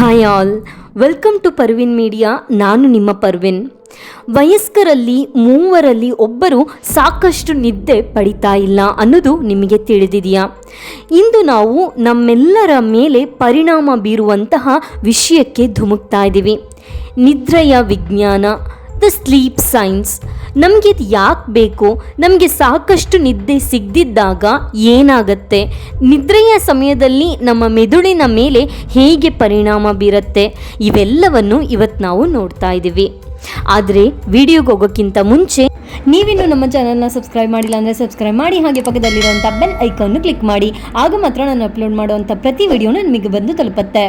Hi all, welcome to Parveen media. ನಾನು ನಿಮ್ಮ ಪರ್ವಿನ್. ವಯಸ್ಕರಲ್ಲಿ 3ರಲ್ಲಿ ಒಬ್ಬರು ಸಾಕಷ್ಟು ನಿದ್ದೆ ಪಡಿತಾ ಇಲ್ಲ ಅನ್ನೋದು ನಿಮಗೆ ತಿಳಿದಿದೆಯಾ? ಇಂದು ನಾವು ನಮ್ಮೆಲ್ಲರ ಮೇಲೆ ಪರಿಣಾಮ ಬೀರುವಂತಹ ವಿಷಯಕ್ಕೆ ಧುಮುಕ್ತಾ ಇದ್ದೀವಿ. ನಿದ್ರೆಯ ವಿಜ್ಞಾನ, ದ ಸ್ಲೀಪ್ ಸೈನ್ಸ್. ನಮಗೆ ಇದು ಯಾಕೆ ಬೇಕು? ನಮಗೆ ಸಾಕಷ್ಟು ನಿದ್ದೆ ಸಿಗದಿದ್ದಾಗ ಏನಾಗತ್ತೆ? ನಿದ್ರೆಯ ಸಮಯದಲ್ಲಿ ನಮ್ಮ ಮೆದುಳಿನ ಮೇಲೆ ಹೇಗೆ ಪರಿಣಾಮ ಬೀರುತ್ತೆ? ಇವೆಲ್ಲವನ್ನು ಇವತ್ತು ನಾವು ನೋಡ್ತಾ ಇದ್ದೀವಿ. ಆದರೆ ವಿಡಿಯೋಗೆ ಹೋಗೋಕ್ಕಿಂತ ಮುಂಚೆ ನೀವಿನ್ನು ನಮ್ಮ ಚಾನಲ್ನ ಸಬ್ಸ್ಕ್ರೈಬ್ ಮಾಡಿಲ್ಲ ಅಂದರೆ ಸಬ್ಸ್ಕ್ರೈಬ್ ಮಾಡಿ, ಹಾಗೆ ಪಕ್ಕದಲ್ಲಿರುವಂಥ ಬೆಲ್ ಐಕಾನ್ನು ಕ್ಲಿಕ್ ಮಾಡಿ. ಆಗ ಮಾತ್ರ ನಾನು ಅಪ್ಲೋಡ್ ಮಾಡುವಂಥ ಪ್ರತಿ ವಿಡಿಯೋನ ನಿಮಗೆ ಬಂದು ತಲುಪುತ್ತೆ.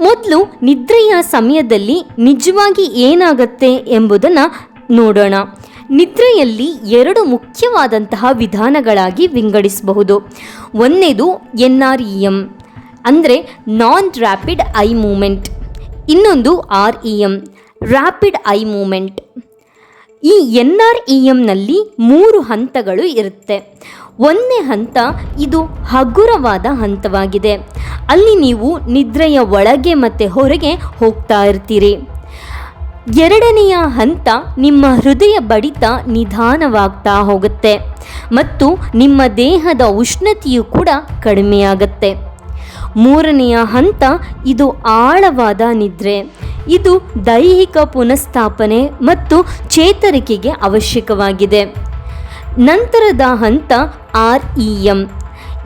ಮೊದಲು ನಿದ್ರೆಯ ಸಮಯದಲ್ಲಿ ನಿಜವಾಗಿ ಏನಾಗುತ್ತೆ ಎಂಬುದನ್ನು ನೋಡೋಣ. ನಿದ್ರೆಯಲ್ಲಿ 2 ಮುಖ್ಯವಾದಂತಹ ವಿಧಾನಗಳಾಗಿ ವಿಂಗಡಿಸಬಹುದು. ಒಂದನೇದು NREM ಅಂದರೆ ನಾನ್ ರ್ಯಾಪಿಡ್ ಐ ಮೂಮೆಂಟ್, ಇನ್ನೊಂದು REM ರ್ಯಾಪಿಡ್ ಐ ಮೂಮೆಂಟ್. ಈ NREMನಲ್ಲಿ 3 ಹಂತಗಳು ಇರುತ್ತೆ. ಒಂದನೇ ಹಂತ ಇದು ಹಗುರವಾದ ಹಂತವಾಗಿದೆ. ಅಲ್ಲಿ ನೀವು ನಿದ್ರೆಯ ಒಳಗೆ ಮತ್ತು ಹೊರಗೆ ಹೋಗ್ತಾ ಇರ್ತೀರಿ. ಎರಡನೆಯ ಹಂತ ನಿಮ್ಮ ಹೃದಯ ಬಡಿತ ನಿಧಾನವಾಗ್ತಾ ಹೋಗುತ್ತೆ ಮತ್ತು ನಿಮ್ಮ ದೇಹದ ಉಷ್ಣತೆಯು ಕೂಡ ಕಡಿಮೆಯಾಗುತ್ತೆ. ಮೂರನೆಯ ಹಂತ ಇದು ಆಳವಾದ ನಿದ್ರೆ. ಇದು ದೈಹಿಕ ಪುನಃಸ್ಥಾಪನೆ ಮತ್ತು ಚೇತರಿಕೆಗೆ ಅವಶ್ಯಕವಾಗಿದೆ. ನಂತರದ ಹಂತ REM.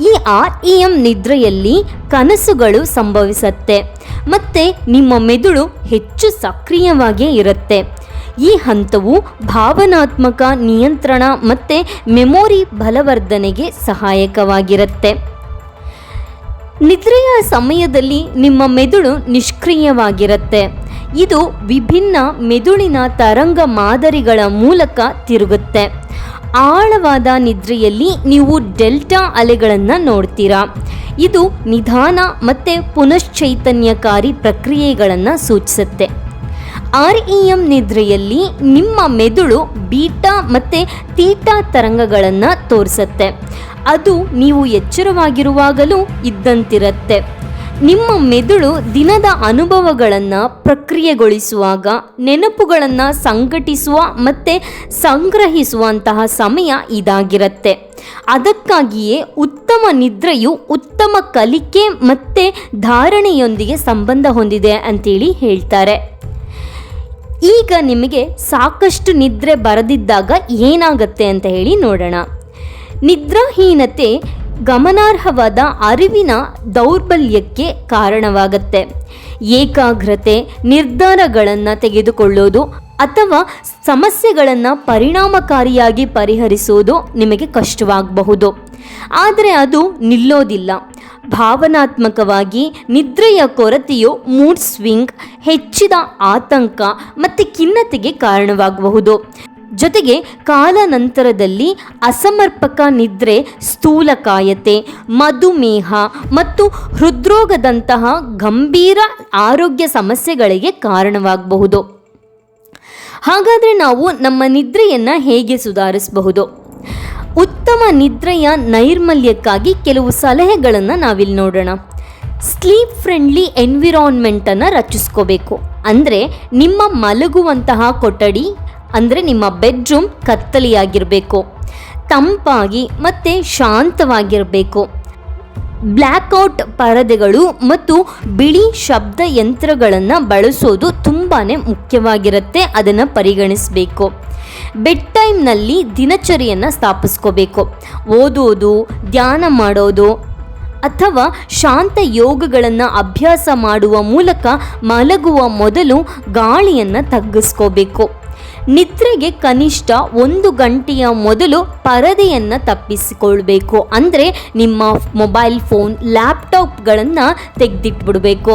ಈ REM ನಿದ್ರೆಯಲ್ಲಿ ಕನಸುಗಳು ಸಂಭವಿಸುತ್ತೆ ಮತ್ತು ನಿಮ್ಮ ಮೆದುಳು ಹೆಚ್ಚು ಸಕ್ರಿಯವಾಗಿಯೇ ಇರುತ್ತೆ. ಈ ಹಂತವು ಭಾವನಾತ್ಮಕ ನಿಯಂತ್ರಣ ಮತ್ತು ಮೆಮೊರಿ ಬಲವರ್ಧನೆಗೆ ಸಹಾಯಕವಾಗಿರುತ್ತೆ. ನಿದ್ರೆಯ ಸಮಯದಲ್ಲಿ ನಿಮ್ಮ ಮೆದುಳು ನಿಷ್ಕ್ರಿಯವಾಗಿರುತ್ತೆ. ಇದು ವಿಭಿನ್ನ ಮೆದುಳಿನ ತರಂಗ ಮಾದರಿಗಳ ಮೂಲಕ ತಿರುಗುತ್ತೆ. ಆಳವಾದ ನಿದ್ರೆಯಲ್ಲಿ ನೀವು ಡೆಲ್ಟಾ ಅಲೆಗಳನ್ನು ನೋಡ್ತೀರಾ. ಇದು ನಿಧಾನ ಮತ್ತು ಪುನಶ್ಚೈತನ್ಯಕಾರಿ ಪ್ರಕ್ರಿಯೆಗಳನ್ನು ಸೂಚಿಸುತ್ತೆ. REM ನಿದ್ರೆಯಲ್ಲಿ ನಿಮ್ಮ ಮೆದುಳು ಬೀಟಾ ಮತ್ತು ತೀಟಾ ತರಂಗಗಳನ್ನು ತೋರಿಸುತ್ತೆ. ಅದು ನೀವು ಎಚ್ಚರವಾಗಿರುವಾಗಲೂ ಇದ್ದಂತಿರುತ್ತೆ. ನಿಮ್ಮ ಮೆದುಳು ದಿನದ ಅನುಭವಗಳನ್ನು ಪ್ರಕ್ರಿಯೆಗೊಳಿಸುವಾಗ, ನೆನಪುಗಳನ್ನು ಸಂಘಟಿಸುವ ಮತ್ತು ಸಂಗ್ರಹಿಸುವಂತಹ ಸಮಯ ಇದಾಗಿರುತ್ತೆ. ಅದಕ್ಕಾಗಿಯೇ ಉತ್ತಮ ನಿದ್ರೆಯು ಉತ್ತಮ ಕಲಿಕೆ ಮತ್ತು ಧಾರಣೆಯೊಂದಿಗೆ ಸಂಬಂಧ ಹೊಂದಿದೆ ಅಂತೇಳಿ ಹೇಳ್ತಾರೆ. ಈಗ ನಿಮಗೆ ಸಾಕಷ್ಟು ನಿದ್ರೆ ಬರದಿದ್ದಾಗ ಏನಾಗುತ್ತೆ ಅಂತ ಹೇಳಿ ನೋಡೋಣ. ನಿದ್ರಾಹೀನತೆ ಗಮನಾರ್ಹವಾದ ಅರಿವಿನ ದೌರ್ಬಲ್ಯಕ್ಕೆ ಕಾರಣವಾಗುತ್ತೆ. ಏಕಾಗ್ರತೆ, ನಿರ್ಧಾರಗಳನ್ನು ತೆಗೆದುಕೊಳ್ಳೋದು ಅಥವಾ ಸಮಸ್ಯೆಗಳನ್ನು ಪರಿಣಾಮಕಾರಿಯಾಗಿ ಪರಿಹರಿಸುವುದು ನಿಮಗೆ ಕಷ್ಟವಾಗಬಹುದು. ಆದರೆ ಅದು ನಿಲ್ಲೋದಿಲ್ಲ. ಭಾವನಾತ್ಮಕವಾಗಿ ನಿದ್ರೆಯ ಕೊರತೆಯು ಮೂಡ್ ಸ್ವಿಂಗ್, ಹೆಚ್ಚಿದ ಆತಂಕ ಮತ್ತು ಖಿನ್ನತೆಗೆ ಕಾರಣವಾಗಬಹುದು. ಜೊತೆಗೆ ಕಾಲಾನಂತರದಲ್ಲಿ ಅಸಮರ್ಪಕ ನಿದ್ರೆ ಸ್ಥೂಲಕಾಯತೆ, ಮಧುಮೇಹ ಮತ್ತು ಹೃದ್ರೋಗದಂತಹ ಗಂಭೀರ ಆರೋಗ್ಯ ಸಮಸ್ಯೆಗಳಿಗೆ ಕಾರಣವಾಗಬಹುದು. ಹಾಗಾದರೆ ನಾವು ನಮ್ಮ ನಿದ್ರೆಯನ್ನು ಹೇಗೆ ಸುಧಾರಿಸಬಹುದು? ಉತ್ತಮ ನಿದ್ರೆಯ ನೈರ್ಮಲ್ಯಕ್ಕಾಗಿ ಕೆಲವು ಸಲಹೆಗಳನ್ನು ನಾವಿಲ್ಲಿ ನೋಡೋಣ. ಸ್ಲೀಪ್ ಫ್ರೆಂಡ್ಲಿ ಎನ್ವಿರಾನ್ಮೆಂಟನ್ನು ರಚಿಸ್ಕೋಬೇಕು. ಅಂದರೆ ನಿಮ್ಮ ಮಲಗುವಂತಹ ಕೊಠಡಿ ಅಂದರೆ ನಿಮ್ಮ ಬೆಡ್ರೂಮ್ ಕತ್ತಲೆಯಾಗಿರಬೇಕು, ತಂಪಾಗಿ ಮತ್ತು ಶಾಂತವಾಗಿರಬೇಕು. ಬ್ಲ್ಯಾಕ್ಔಟ್ ಪರದೆಗಳು ಮತ್ತು ಬಿಳಿ ಶಬ್ದ ಯಂತ್ರಗಳನ್ನು ಬಳಸೋದು ತುಂಬಾ ಮುಖ್ಯವಾಗಿರುತ್ತೆ. ಅದನ್ನು ಪರಿಗಣಿಸಬೇಕು. ಬೆಡ್ ಟೈಮ್ನಲ್ಲಿ ದಿನಚರಿಯನ್ನು ಸ್ಥಾಪಿಸ್ಕೋಬೇಕು. ಓದೋದು, ಧ್ಯಾನ ಮಾಡೋದು ಅಥವಾ ಶಾಂತ ಯೋಗಗಳನ್ನು ಅಭ್ಯಾಸ ಮಾಡುವ ಮೂಲಕ ಮಲಗುವ ಮೊದಲು ಗಾಳಿಯನ್ನು ತಗ್ಗಿಸ್ಕೋಬೇಕು. ನಿದ್ರೆಗೆ ಕನಿಷ್ಠ 1 ಗಂಟೆಯ ಮೊದಲು ಪರದೆಯನ್ನು ತಪ್ಪಿಸಿಕೊಳ್ಬೇಕು. ಅಂದರೆ ನಿಮ್ಮ ಮೊಬೈಲ್ ಫೋನ್, ಲ್ಯಾಪ್ಟಾಪ್ಗಳನ್ನು ತೆಗೆದಿಟ್ಬಿಡಬೇಕು.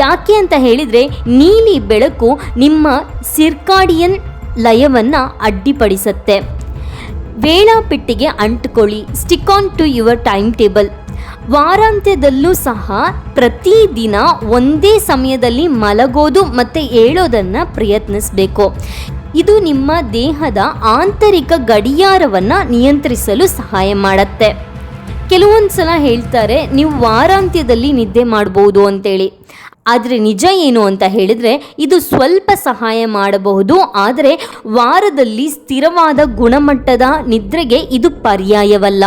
ಯಾಕೆ ಅಂತ ಹೇಳಿದರೆ ನೀಲಿ ಬೆಳಕು ನಿಮ್ಮ ಸಿರ್ಕಾಡಿಯನ್ ಲಯವನ್ನು ಅಡ್ಡಿಪಡಿಸುತ್ತೆ. ವೇಳಾಪಟ್ಟಿಗೆ ಅಂಟುಕೊಳ್ಳಿ. Stick on to your time table. ವಾರಾಂತ್ಯದಲ್ಲೂ ಸಹ ಪ್ರತಿದಿನ ಒಂದೇ ಸಮಯದಲ್ಲಿ ಮಲಗೋದು ಮತ್ತು ಏಳೋದನ್ನು ಪ್ರಯತ್ನಿಸಬೇಕು. ಇದು ನಿಮ್ಮ ದೇಹದ ಆಂತರಿಕ ಗಡಿಯಾರವನ್ನು ನಿಯಂತ್ರಿಸಲು ಸಹಾಯ ಮಾಡುತ್ತೆ. ಕೆಲವೊಂದು ಸಲ ಹೇಳ್ತಾರೆ ನೀವು ವಾರಾಂತ್ಯದಲ್ಲಿ ನಿದ್ದೆ ಮಾಡ್ಬೋದು ಅಂತೇಳಿ. ಆದರೆ ನಿಜ ಏನು ಅಂತ ಹೇಳಿದರೆ ಇದು ಸ್ವಲ್ಪ ಸಹಾಯ ಮಾಡಬಹುದು, ಆದರೆ ವಾರದಲ್ಲಿ ಸ್ಥಿರವಾದ ಗುಣಮಟ್ಟದ ನಿದ್ರೆಗೆ ಇದು ಪರ್ಯಾಯವಲ್ಲ.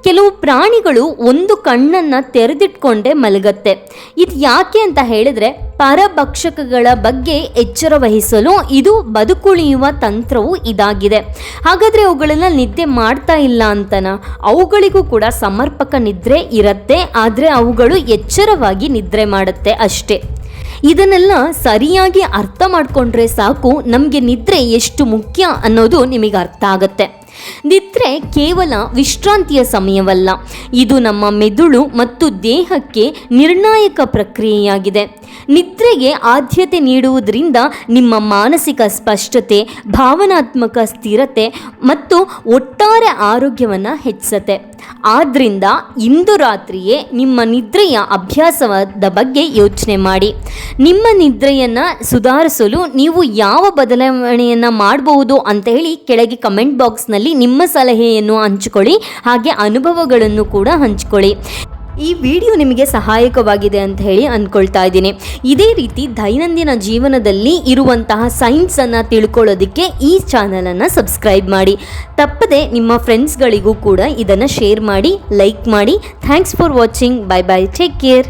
ಕೆಲವು ಪ್ರಾಣಿಗಳು ಒಂದು ಕಣ್ಣನ್ನು ತೆರೆದಿಟ್ಕೊಂಡೇ ಮಲಗತ್ತೆ. ಇದು ಯಾಕೆ ಅಂತ ಹೇಳಿದ್ರೆ ಪರಭಕ್ಷಕಗಳ ಬಗ್ಗೆ ಎಚ್ಚರ ವಹಿಸಲು ಇದು ಬದುಕುಳಿಯುವ ತಂತ್ರವು ಇದಾಗಿದೆ. ಹಾಗಾದರೆ ಅವುಗಳೆಲ್ಲ ನಿದ್ದೆ ಮಾಡ್ತಾ ಇಲ್ಲ ಅಂತನ? ಅವುಗಳಿಗೂ ಕೂಡ ಸಮರ್ಪಕ ನಿದ್ರೆ ಇರುತ್ತೆ, ಆದರೆ ಅವುಗಳು ಎಚ್ಚರವಾಗಿ ನಿದ್ರೆ ಮಾಡುತ್ತೆ ಅಷ್ಟೇ. ಇದನ್ನೆಲ್ಲ ಸರಿಯಾಗಿ ಅರ್ಥ ಮಾಡಿಕೊಂಡ್ರೆ ಸಾಕು, ನಮಗೆ ನಿದ್ರೆ ಎಷ್ಟು ಮುಖ್ಯ ಅನ್ನೋದು ನಿಮಗೆ ಅರ್ಥ ಆಗುತ್ತೆ. ನಿದ್ರೆ ಕೇವಲ ವಿಶ್ರಾಂತಿಯ ಸಮಯವಲ್ಲ, ಇದು ನಮ್ಮ ಮೆದುಳು ಮತ್ತು ದೇಹಕ್ಕೆ ನಿರ್ಣಾಯಕ ಪ್ರಕ್ರಿಯೆಯಾಗಿದೆ. ನಿದ್ರೆಗೆ ಆದ್ಯತೆ ನೀಡುವುದರಿಂದ ನಿಮ್ಮ ಮಾನಸಿಕ ಸ್ಪಷ್ಟತೆ, ಭಾವನಾತ್ಮಕ ಸ್ಥಿರತೆ ಮತ್ತು ಒಟ್ಟಾರೆ ಆರೋಗ್ಯವನ್ನು ಹೆಚ್ಚಿಸುತ್ತೆ. ಆದ್ದರಿಂದ ಇಂದು ರಾತ್ರಿಯೇ ನಿಮ್ಮ ನಿದ್ರೆಯ ಅಭ್ಯಾಸದ ಬಗ್ಗೆ ಯೋಚನೆ ಮಾಡಿ. ನಿಮ್ಮ ನಿದ್ರೆಯನ್ನು ಸುಧಾರಿಸಲು ನೀವು ಯಾವ ಬದಲಾವಣೆಯನ್ನು ಮಾಡಬಹುದು ಅಂತ ಹೇಳಿ ಕೆಳಗೆ ಕಮೆಂಟ್ ಬಾಕ್ಸ್ನಲ್ಲಿ ನಿಮ್ಮ ಸಲಹೆಯನ್ನು ಹಂಚಿಕೊಳ್ಳಿ, ಹಾಗೆ ಅನುಭವಗಳನ್ನು ಕೂಡ ಹಂಚಿಕೊಳ್ಳಿ. ಈ ವಿಡಿಯೋ ನಿಮಗೆ ಸಹಾಯಕವಾಗಿದೆ ಅಂತ ಹೇಳಿ ಅಂದ್ಕೊಳ್ತಾ ಇದ್ದೀನಿ. ಇದೇ ರೀತಿ ದೈನಂದಿನ ಜೀವನದಲ್ಲಿ ಇರುವಂತಹ ಸೈನ್ಸನ್ನು ತಿಳ್ಕೊಳ್ಳೋದಕ್ಕೆ ಈ ಚಾನಲನ್ನು ಸಬ್ಸ್ಕ್ರೈಬ್ ಮಾಡಿ. ತಪ್ಪದೆ ನಿಮ್ಮ ಫ್ರೆಂಡ್ಸ್ಗಳಿಗೂ ಕೂಡ ಇದನ್ನು ಶೇರ್ ಮಾಡಿ, ಲೈಕ್ ಮಾಡಿ. Thanks for watching. Bye bye, take care.